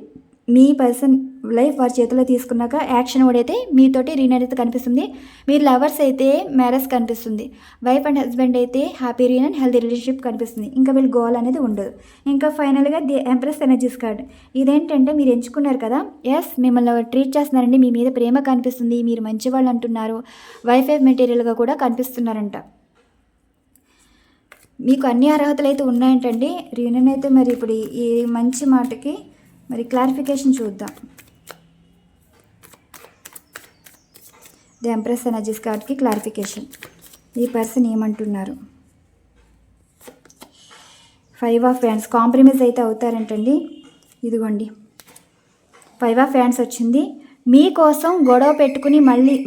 మీ పర్సన్ లైఫ్ వారి చేతిలో తీసుకున్నాక యాక్షన్ ఓడైతే మీతోటి రీనైతే కనిపిస్తుంది. మీరు లవర్స్ అయితే మ్యారేజ్ కనిపిస్తుంది. వైఫ్ అండ్ హస్బెండ్ అయితే హ్యాపీ రీనన్ హెల్తీ రిలేషన్షిప్ కనిపిస్తుంది. ఇంకా వీళ్ళు గోల్ అనేది ఉండదు. ఇంకా ఫైనల్గా ది ఎంప్రెస్ ఎనర్జీస్ కార్డ్. ఇదేంటంటే మీరు ఎంచుకున్నారు కదా, ఎస్ మిమ్మల్ని ట్రీట్ చేస్తున్నారండి. మీ మీద ప్రేమ కనిపిస్తుంది. మీరు మంచివాళ్ళు అంటున్నారు. వైఫై మెటీరియల్గా కూడా కనిపిస్తున్నారంట. మీకు అన్ని అర్హతలు అయితే ఉన్నాయంటండి. రీనన్ అయితే మరి ఇప్పుడు ఈ మంచి మాటకి మరి క్లారిఫికేషన్ చూద్దాం. ది ఎంప్రెస్ ఎనర్జీస్ కార్డ్కి క్లారిఫికేషన్. ఈ పర్సన్ ఏమంటున్నారు? 5 ఆఫ్ ఫ్యాన్స్. కాంప్రమైజ్ అయితే అవుతారంటండి. ఇదిగోండి 5 ఆఫ్ ఫ్యాన్స్ వచ్చింది. మీకోసం గొడవ పెట్టుకుని మళ్ళీ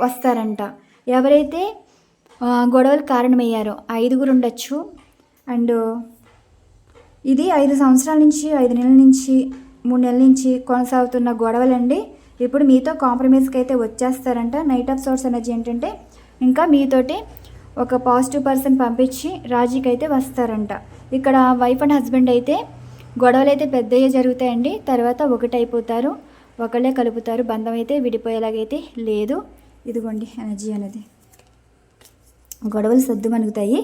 వస్తారంట. ఎవరైతే గొడవలు కారణమయ్యారో 5 ఉండొచ్చు. అండ్ ఇది 5 సంవత్సరాల నుంచి 5 నెలల నుంచి 3 నెలల నుంచి కొనసాగుతున్న గొడవలండి ఇప్పుడు మీతో కాంప్రమైజ్కి అయితే వచ్చేస్తారంట. నైట్ ఆఫ్ సోర్స్ ఎనర్జీ ఏంటంటే ఇంకా మీతోటి ఒక పాజిటివ్ పర్సన్ పంపించి రాజీకి అయితే వస్తారంట. ఇక్కడ వైఫ్ అండ్ హస్బెండ్ అయితే గొడవలు అయితే పెద్దగా జరుగుతాయండి. తర్వాత ఒకటైపోతారు, ఒకళ్ళే కలుపుతారు. బంధం అయితే విడిపోయేలాగైతే లేదు. ఇదిగోండి ఎనర్జీ అనేది గొడవలు సద్దుమణుగుతాయి.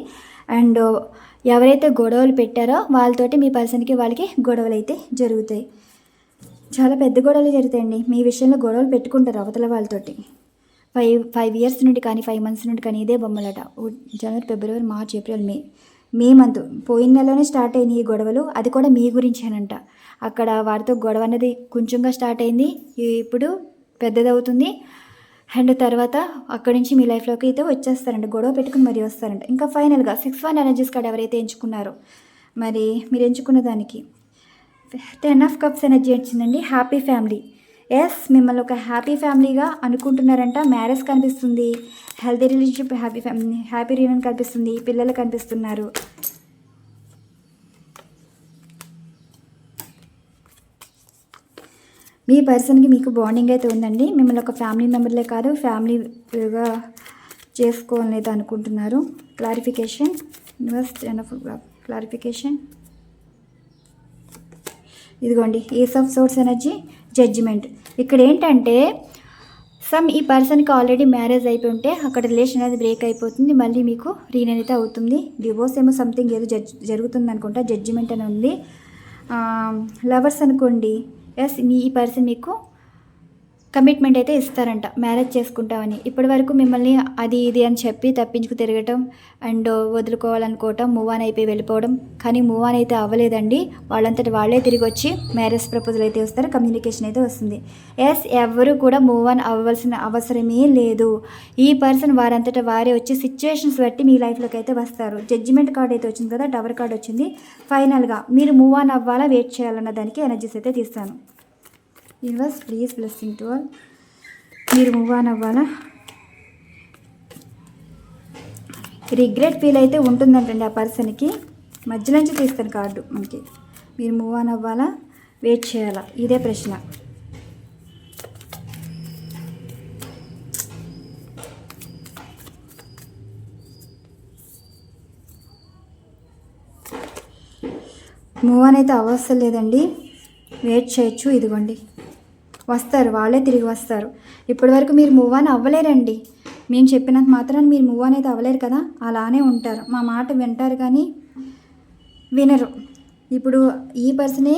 అండ్ ఎవరైతే గొడవలు పెట్టారో వాళ్ళతోటి మీ పర్సన్కి వాళ్ళకి గొడవలు అయితే జరుగుతాయి. చాలా పెద్ద గొడవలు జరుగుతాయండి. మీ విషయంలో గొడవలు పెట్టుకుంటారు అవతల వాళ్ళతోటి. 5 ఇయర్స్ నుండి కానీ 5 మంత్స్ నుండి కానీ ఇదే బొమ్మలట. జనవరి, ఫిబ్రవరి, మార్చ్, ఏప్రిల్, మే మంత్ పోయిన నెలలోనే స్టార్ట్ అయినాయి ఈ గొడవలు. అది కూడా మీ గురించేనంట. అక్కడ వారితో గొడవ అనేది కొంచెంగా స్టార్ట్ అయింది, ఇప్పుడు పెద్దదవుతుంది. అండ్ తర్వాత అక్కడి నుంచి మీ లైఫ్లోకి అయితే వచ్చేస్తారంట. గొడవ పెట్టుకుని మరీ వస్తారంట. ఇంకా ఫైనల్గా 6 ఎనర్జీస్ కార్డ్ ఎవరైతే ఎంచుకున్నారో మరి మీరు ఎంచుకున్న దానికి 10 ఆఫ్ కప్స్ ఎనర్జీ వచ్చిందండి. Happy family. ఎస్, మిమ్మల్ని ఒక హ్యాపీ ఫ్యామిలీగా అనుకుంటున్నారంట. మ్యారేజ్ కనిపిస్తుంది, హెల్తీ రిలేషన్షిప్, హ్యాపీ రీయూనియన్ కనిపిస్తుంది, పిల్లలు కనిపిస్తున్నారు. మీ పర్సన్కి మీకు బాండింగ్ అయితే ఉందండి. మిమ్మల్ని ఒక ఫ్యామిలీ మెంబర్లే కాదు ఫ్యామిలీగా చేసుకోవాలనేది అనుకుంటున్నారు. Clarification clarification. ఇదిగోండి ace of source energy, judgement. ఇక్కడ ఏంటంటే ఈ పర్సన్కి ఆల్రెడీ మ్యారేజ్ అయిపోయి ఉంటే అక్కడ రిలేషన్ అనేది బ్రేక్ అయిపోతుంది. మళ్ళీ మీకు రీయూనియన్ అయితే అవుతుంది. డివోర్స్ ఏమో సంథింగ్ ఏదో జరుగుతుంది అనుకుంటా. జడ్జిమెంట్ అని ఉంది. లవర్స్ అనుకోండి, ఎస్ ఈ పర్సన్ మీకు కమిట్మెంట్ అయితే ఇస్తారంట, మ్యారేజ్ చేసుకుంటామని. ఇప్పటి వరకు మిమ్మల్ని అది ఇది అని చెప్పి తప్పించుకు తిరగటం అండ్ వదులుకోవాలనుకోవటం, మూవ్ ఆన్ అయిపోయి వెళ్ళిపోవడం. కానీ మూవ్ ఆన్ అయితే అవ్వలేదండి. వాళ్ళంతటి వాళ్ళే తిరిగి వచ్చి మ్యారేజ్ ప్రపోజల్ అయితే వస్తారు, కమ్యూనికేషన్ అయితే వస్తుంది. ఎస్, ఎవరు కూడా మూవ్ ఆన్ అవ్వాల్సిన అవసరమే లేదు. ఈ పర్సన్ వారంతటా వారే వచ్చి సిచ్యువేషన్స్ బట్టి మీ లైఫ్లోకి అయితే వస్తారు. జడ్జిమెంట్ కార్డ్ అయితే వచ్చింది కదా, టవర్ కార్డ్ వచ్చింది. ఫైనల్గా మీరు మూవ్ ఆన్ అవ్వాలా, వెయిట్ చేయాలన్న దానికి ఎనర్జీస్ అయితే తీస్తాను. Universe please blessing to all. మీరు మూవ్ ఆన్ అవ్వాలా? రిగ్రెట్ ఫీల్ అయితే ఉంటుందంటండి ఆ పర్సన్కి. మధ్యలో నుంచి తీస్తాను కార్డు మనకి. మీరు మూవ్ ఆన్ అవ్వాలా, వెయిట్ చేయాలా, ఇదే ప్రశ్న. మూవ్ ఆన్ అయితే అవసరం లేదండి, వెయిట్ చేయొచ్చు. ఇదిగోండి, వస్తారు, వాళ్ళే తిరిగి వస్తారు. ఇప్పటి వరకు మీరు మూవ్ ఆన్ అవ్వలేరండి. మేము చెప్పినంత మాత్రాన్ని మీరు మూవ్ ఆన్ అయితే అవ్వలేరు కదా, అలానే ఉంటారు. మా మాట వింటారు కానీ వినరు. ఇప్పుడు ఈ పర్సనే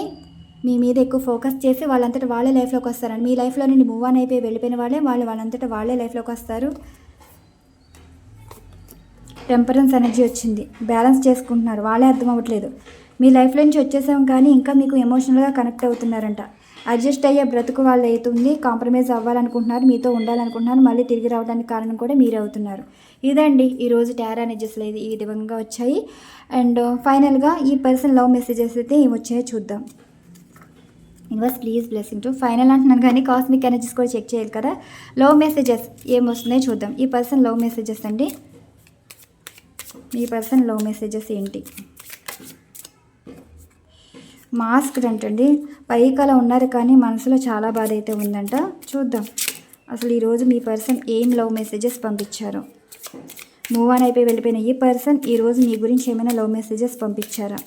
మీ మీద ఎక్కువ ఫోకస్ చేసి వాళ్ళంతటా వాళ్ళే లైఫ్లోకి వస్తారండి. మీ లైఫ్లో నుండి మూవ్ ఆన్ అయిపోయి వెళ్ళిపోయిన వాళ్ళంతటా వాళ్ళే లైఫ్లోకి వస్తారు. టెంపరెన్స్ ఎనర్జీ వచ్చింది, బ్యాలెన్స్ చేసుకుంటున్నారు, వాళ్ళే అర్థం అవ్వట్లేదు. మీ లైఫ్లో నుంచి వచ్చేసాం కానీ ఇంకా మీకు ఎమోషనల్గా కనెక్ట్ అవుతున్నారంట. అడ్జస్ట్ అయ్యే బ్రతుకు వాళ్ళు అవుతుంది, కాంప్రమైజ్ అవ్వాలనుకుంటున్నారు, మీతో ఉండాలనుకుంటున్నారు, మళ్ళీ తిరిగి రావడానికి కారణం కూడా మీరే అవుతున్నారు. ఇదండి ఈరోజు టారో ఎనర్జీస్లో ఈ విధంగా వచ్చాయి. అండ్ ఫైనల్గా ఈ పర్సన్ లవ్ మెసేజెస్ అయితే ఏమి వచ్చాయో చూద్దాం. Universe please blessing to. Final అంటున్నాను కానీ కాస్మిక్ ఎనర్జీస్ కూడా చెక్ చేయాలి కదా. లవ్ మెసేజెస్ ఏమొస్తున్నాయో చూద్దాం. ఈ పర్సన్ లవ్ మెసేజెస్ అండి, ఈ పర్సన్ లవ్ మెసేజెస్ ఏంటి? మాస్క్ అంటండి, పైకి అలా ఉన్నారు కానీ మనసులో చాలా బాధ అయితే ఉందంట. చూద్దాం అసలు ఈరోజు మీ పర్సన్ ఏం లవ్ మెసేజెస్ పంపించారో. మూవ్ ఆన్ అయిపోయి వెళ్ళిపోయిన ఈ పర్సన్ ఈరోజు మీ గురించి ఏమైనా లవ్ మెసేజెస్ పంపించారా?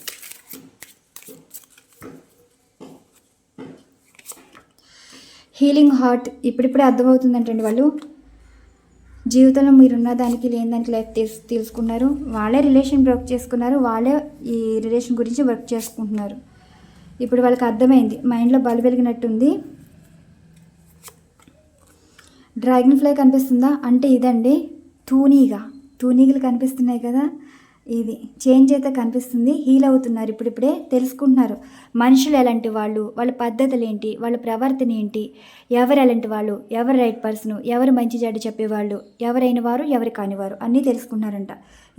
హీలింగ్ హార్ట్ ఇప్పుడిప్పుడే అర్థమవుతుందంటండి. వాళ్ళు జీవితంలో మీరున్న దానికి లేని దానికి లైఫ్ తెలుసుకున్నారు. వాళ్ళే రిలేషన్ వర్క్ చేసుకున్నారు, వాళ్ళే ఈ రిలేషన్ గురించి వర్క్ చేసుకుంటున్నారు. ఇప్పుడు వాళ్ళకి అర్థమైంది, మైండ్లో బలు వెలిగినట్టుంది. డ్రాగన్ ఫ్లై కనిపిస్తుందా అంటే ఇదండి, తూనీగలు కనిపిస్తున్నాయి కదా, ఇది చేంజ్ అయితే కనిపిస్తుంది. హీల్ అవుతున్నారు, ఇప్పుడిప్పుడే తెలుసుకుంటున్నారు మనుషులు ఎలాంటి వాళ్ళు, వాళ్ళ పద్ధతులు ఏంటి, వాళ్ళ ప్రవర్తన ఏంటి, ఎవరు ఎలాంటి వాళ్ళు, ఎవరు రైట్ పర్సన్, ఎవరు మంచి చెడ్డ చెప్పేవాళ్ళు, ఎవరైన వారు ఎవరు కానివారు అన్నీ తెలుసుకున్నారంట.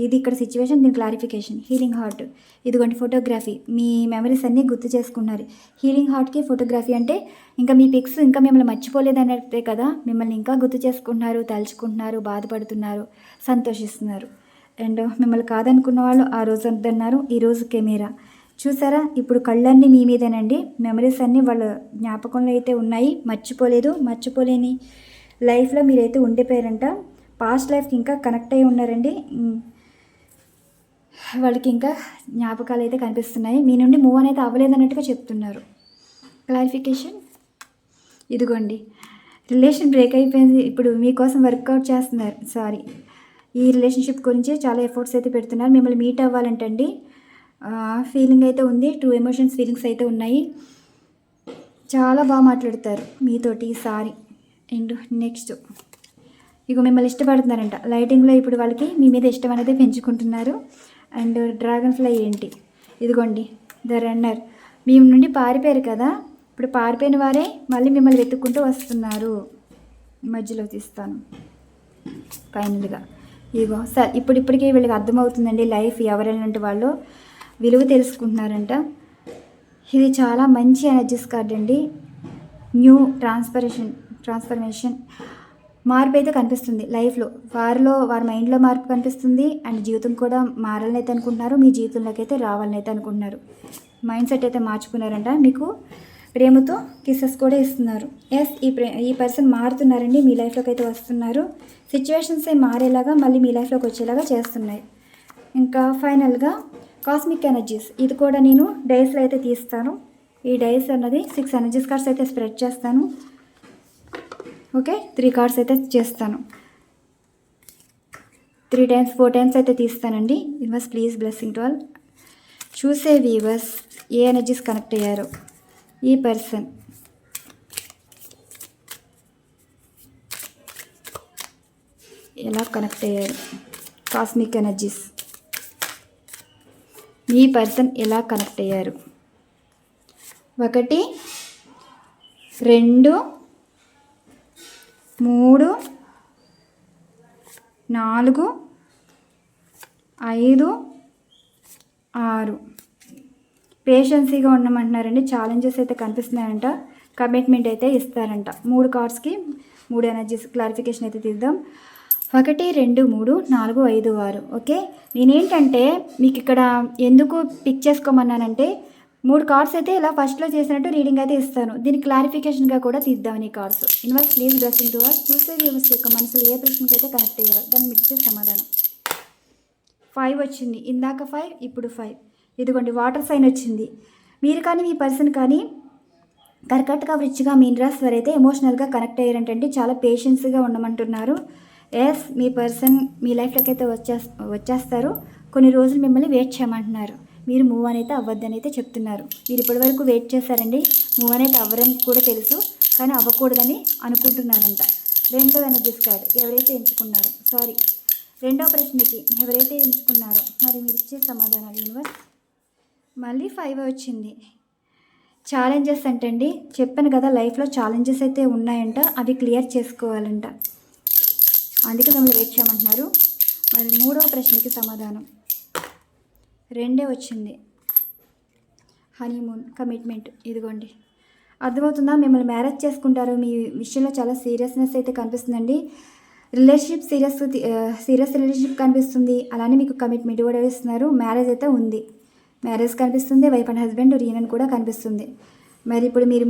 ఇది ఇక్కడ సిచ్యువేషన్, దీని క్లారిఫికేషన్. హీలింగ్ హార్ట్ ఇదిగోండి, ఫోటోగ్రఫీ, మీ మెమరీస్ అన్నీ గుర్తు చేసుకున్నారు. హీలింగ్ హార్ట్కి ఫోటోగ్రఫీ అంటే ఇంకా మీ పిక్స్ ఇంకా మిమ్మల్ని మర్చిపోలేదు అన్నట్టే కదా, మిమ్మల్ని ఇంకా గుర్తు చేసుకుంటున్నారు, తలుచుకుంటున్నారు, బాధపడుతున్నారు, సంతోషిస్తున్నారు. అండ్ మిమ్మల్ని కాదనుకున్న వాళ్ళు ఆ రోజు వద్దన్నారు, ఈరోజు కెమెరా చూసారా. ఇప్పుడు కళ్ళన్నీ మీ మీదేనండి, మెమరీస్ అన్నీ వాళ్ళ జ్ఞాపకంలో అయితే ఉన్నాయి, మర్చిపోలేని లైఫ్లో మీరైతే ఉండిపోయారంట. పాస్ట్ లైఫ్కి ఇంకా కనెక్ట్ అయి ఉన్నారండి, వాళ్ళకి ఇంకా జ్ఞాపకాలు అయితే కనిపిస్తున్నాయి. మీ నుండి మూవ్ ఆన్ అయితే అవ్వలేదన్నట్టుగా చెప్తున్నారు. క్లారిఫికేషన్ ఇదిగోండి, రిలేషన్ బ్రేక్ అయిపోయింది, ఇప్పుడు మీకోసం వర్కౌట్ చేస్తున్నారు. ఈ రిలేషన్షిప్ గురించి చాలా ఎఫర్ట్స్ అయితే పెడుతున్నారు. మిమ్మల్ని మీట్ అవ్వాలంటండి, ఫీలింగ్ అయితే ఉంది, ట్రూ ఎమోషన్స్ ఫీలింగ్స్ అయితే ఉన్నాయి. చాలా బాగా మాట్లాడతారు మీతోటి ఈసారి. అండ్ నెక్స్ట్ ఇక మిమ్మల్ని ఇష్టపడుతున్నారంట. లైటింగ్లో ఇప్పుడు వాళ్ళకి మీ మీద ఇష్టం అనేది పెంచుకుంటున్నారు. అండ్ డ్రాగన్ ఫ్లై ఏంటి? ఇదిగోండి, ద రన్నర్, మీ నుండి పారిపోయారు కదా, ఇప్పుడు పారిపోయిన వారే మళ్ళీ మిమ్మల్ని వెతుక్కుంటూ వస్తున్నారు. మధ్యలో తీస్తాను ఫైనల్గా. ఇగో సార్ ఇప్పటికీ వీళ్ళకి అర్థమవుతుందండి, లైఫ్ ఎవరైనా వాళ్ళు విలువ తెలుసుకుంటున్నారంట. ఇది చాలా మంచి ఎనర్జీస్ కార్డ్ అండి. న్యూ ట్రాన్స్ఫర్మేషన్ మార్పు అయితే కనిపిస్తుంది లైఫ్లో, వారి మైండ్లో మార్పు కనిపిస్తుంది. అండ్ జీవితం కూడా మారాలని అయితే అనుకుంటున్నారు, మీ జీవితంలోకి అయితే రావాలని అయితే అనుకుంటున్నారు. మైండ్ సెట్ అయితే మార్చుకున్నారంట, మీకు ప్రేమతో కిసెస్ కూడా ఇస్తున్నారు. ఎస్, ఈ పర్సన్ మారుతున్నారండి, మీ లైఫ్లోకి అయితే వస్తున్నారు. సిచ్యువేషన్సే మారేలాగా మళ్ళీ మీ లైఫ్లోకి వచ్చేలాగా చేస్తున్నాయి. ఇంకా ఫైనల్గా కాస్మిక్ ఎనర్జీస్, ఇది కూడా నేను డైస్లో అయితే తీస్తాను. ఈ డైస్ అన్నది 6 ఎనర్జీస్ కార్డ్స్ అయితే స్ప్రెడ్ చేస్తాను. ఓకే, 3 కార్డ్స్ అయితే చేస్తాను, 3 టైమ్స్ 4 టైమ్స్ అయితే తీస్తానండి. Universe please blessing to all. చూసే వీవర్స్ ఏ ఎనర్జీస్ కనెక్ట్ అయ్యారో, ఈ పర్సన్ ఎలా కనెక్ట్ అయ్యారు, కాస్మిక్ ఎనర్జీస్ మీ పర్సన్ ఎలా కనెక్ట్ అయ్యారు. 1 2 3 4 5 6 పేషెన్సీగా ఉండమంటున్నారండి. ఛాలెంజెస్ అయితే కనిపిస్తున్నాయంట, కమిట్మెంట్ అయితే ఇస్తారంట. 3 కార్డ్స్కి 3 ఎనర్జీస్ క్లారిఫికేషన్ అయితే తీద్దాం. 1, 2, 3, 4, 5, 6. ఓకే, నేనేంటంటే మీకు ఇక్కడ ఎందుకు పిక్ చేసుకోమన్నానంటే 3 కార్డ్స్ అయితే ఇలా ఫస్ట్లో చేసినట్టు రీడింగ్ అయితే ఇస్తాను. దీనికి క్లారిఫికేషన్గా కూడా తీద్దామని ఈ cards. Universe please blessing to us. చూసే వ్యూవర్స్ యొక్క మనసులో ఏ ప్రశ్నకి అయితే కనెక్ట్ అయ్యారో దాన్ని మిర్చే సమాధానం. 5 వచ్చింది, ఇందాక 5, ఇప్పుడు 5. ఇదిగోండి వాటర్ సైన్ వచ్చింది. మీరు కానీ మీ పర్సన్ కానీ కర్కటక వృచ్చిక మీన రాశి వారు అయితే ఎమోషనల్గా కనెక్ట్ అయ్యారంటే చాలా పేషెన్స్గా ఉండమంటున్నారు. ఎస్, మీ పర్సన్ మీ లైఫ్లోకి అయితే వచ్చేస్తారు. కొన్ని రోజులు మిమ్మల్ని వెయిట్ చేయమంటున్నారు. మీరు మూవ్ అనేది అవ్వద్దని అయితే చెప్తున్నారు. మీరు ఇప్పటివరకు వెయిట్ చేశారండి, మూవ్ అనేది అవ్వరని కూడా తెలుసు, కానీ అవ్వకూడదని అనుకుంటున్నారంట. రెండో ఎనర్జీస్ కార్డ్ ఎవరైతే ఎంచుకున్నారో, రెండో ప్రశ్నకి ఎవరైతే ఎంచుకున్నారో మరి మీరు ఇచ్చే సమాధానాలు యూనివర్స్. మళ్ళీ 5 వచ్చింది. ఛాలెంజెస్ అంటండి, చెప్పాను కదా లైఫ్లో ఛాలెంజెస్ అయితే ఉన్నాయంట, అవి క్లియర్ చేసుకోవాలంట, అందుకే మిమ్మల్ని వెయిట్ చేయమంటున్నారు. మరి మూడవ ప్రశ్నకి సమాధానం 2 వచ్చింది. Honeymoon, commitment. ఇదిగోండి, అర్థమవుతుందా? మిమ్మల్ని మ్యారేజ్ చేసుకుంటారు. మీ విషయంలో చాలా సీరియస్నెస్ అయితే కనిపిస్తుందండి. రిలేషన్షిప్ సీరియస్ రిలేషన్షిప్ కనిపిస్తుంది. అలానే మీకు కమిట్మెంట్ కూడా ఇస్తున్నారు. మ్యారేజ్ అయితే ఉంది, మ్యారేజ్ కనిపిస్తుంది. వైఫ్ అండ్ హస్బెండ్ రీయూనియన్ కూడా కనిపిస్తుంది. మరి ఇప్పుడు మీరు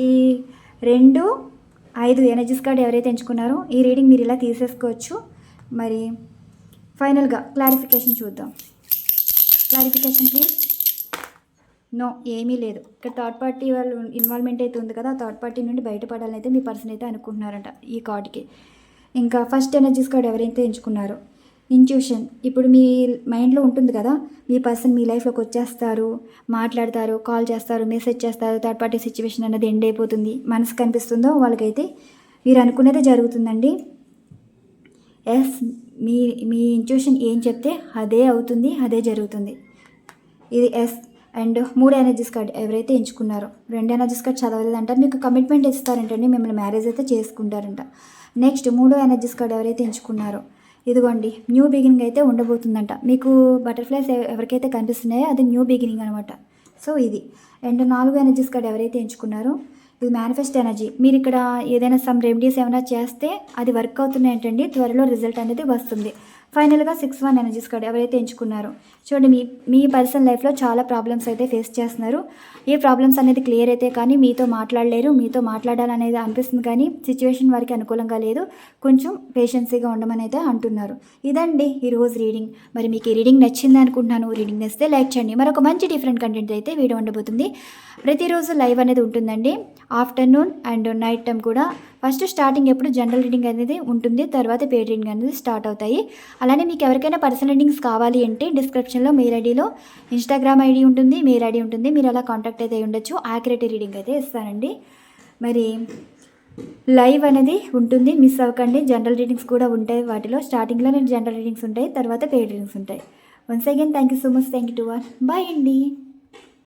ఈ 2, 5 ఎనర్జీస్ కార్డ్ ఎవరైతే ఎంచుకున్నారో ఈ రీడింగ్ మీరు ఇలా తీసేసుకోవచ్చు. మరి ఫైనల్గా క్లారిఫికేషన్ చూద్దాం. Clarification please. నో, ఏమీ లేదు. ఇక్కడ థర్డ్ పార్టీ వాళ్ళు ఇన్వాల్వ్మెంట్ అయితే ఉంది కదా, ఆ థర్డ్ పార్టీ నుండి బయటపడాలని అయితే మీ పర్సన్ అయితే అనుకుంటున్నారంట ఈ కార్డ్కి. ఇంకా ఫస్ట్ ఎనర్జీస్ కార్డ్ ఎవరైతే ఎంచుకున్నారో ఇంట్యూషన్. ఇప్పుడు మీ మైండ్లో ఉంటుంది కదా, మీ పర్సన్ మీ లైఫ్లోకి వచ్చేస్తారు, మాట్లాడతారు, కాల్ చేస్తారు, మెసేజ్ చేస్తారు, థర్డ్ పార్టీ సిచ్యువేషన్ అనేది ఎండ్ అయిపోతుంది. మనసు కనిపిస్తుందో వాళ్ళకైతే మీరు అనుకునేదే జరుగుతుందండి. ఎస్, మీ ఇంట్యూషన్ ఏం చెప్తే అదే అవుతుంది, అదే జరుగుతుంది. ఇది ఎస్. అండ్ 3 ఎనర్జీస్ కార్డ్ ఎవరైతే ఎంచుకున్నారో 2 ఎనర్జీస్ కార్డ్ చదవలేదంటారు, మీకు కమిట్మెంట్ ఇస్తారంటండి, మిమ్మల్ని మ్యారేజ్ అయితే చేసుకుంటారంట. నెక్స్ట్ 3 ఎనర్జీస్ కార్డ్ ఎవరైతే ఎంచుకున్నారో ఇదిగోండి, న్యూ బిగినింగ్ అయితే ఉండబోతుందంట. మీకు బటర్ఫ్లైస్ ఎవరికైతే కనిపిస్తున్నాయో అది న్యూ బిగినింగ్ అనమాట. సో ఇది. అండ్ 4 ఎనర్జీస్ కార్డ్ ఎవరైతే ఎంచుకున్నారో ఇది మేనిఫెస్ట్ ఎనర్జీ. మీరు ఇక్కడ ఏదైనా సమ్ రెమెడీస్ ఏమైనా చేస్తే అది వర్క్ అవుతున్నాయంటండి, త్వరలో రిజల్ట్ అనేది వస్తుంది. ఫైనల్గా 6-1 ఎనర్జీస్ కార్డ్ ఎవరైతే ఎంచుకున్నారో చూడండి, మీ పర్సనల్ లైఫ్లో చాలా ప్రాబ్లమ్స్ అయితే ఫేస్ చేస్తున్నారు. ఈ ప్రాబ్లమ్స్ అనేది క్లియర్ అయితే కానీ మీతో మాట్లాడలేరు, మీతో మాట్లాడాలనేది అనిపిస్తుంది కానీ సిచ్యువేషన్ వారికి అనుకూలంగా లేదు, కొంచెం పేషెన్సీగా ఉండమని అయితే అంటున్నారు. ఇదండి ఈరోజు రీడింగ్. మరి మీకు ఈ రీడింగ్ నచ్చింది అనుకుంటున్నాను. రీడింగ్ నచ్చితే లైక్ చేయండి. మరొక మంచి డిఫరెంట్ కంటెంట్ అయితే వీడియో ఉండబోతుంది. ప్రతిరోజు లైవ్ అనేది ఉంటుందండి, ఆఫ్టర్నూన్ అండ్ నైట్ టైం కూడా. ఫస్ట్ స్టార్టింగ్ ఎప్పుడు జనరల్ రీడింగ్ అనేది ఉంటుంది, తర్వాత పేడ్ రీడింగ్ అనేది స్టార్ట్ అవుతాయి. అలానే మీకు ఎవరికైనా పర్సనల్ రీడింగ్స్ కావాలి అంటే డిస్క్రిప్షన్లో మెయిల్ ఐడిలో ఇన్స్టాగ్రామ్ ఐడి ఉంటుంది, మెయిల్ ఐడి ఉంటుంది, మీరు అలా కాంటాక్ట్ అయితే ఉండొచ్చు. యాక్యురేట్ రీడింగ్ అయితే ఇస్తానండి. మరి లైవ్ అనేది ఉంటుంది, మిస్ అవ్వకండి. జనరల్ రీడింగ్స్ కూడా ఉంటాయి, వాటిలో స్టార్టింగ్లో జనరల్ రీడింగ్స్ ఉంటాయి, తర్వాత పేడ్ రీడింగ్స్ ఉంటాయి. Once again thank you so much. Thank you to all. Bye అండి.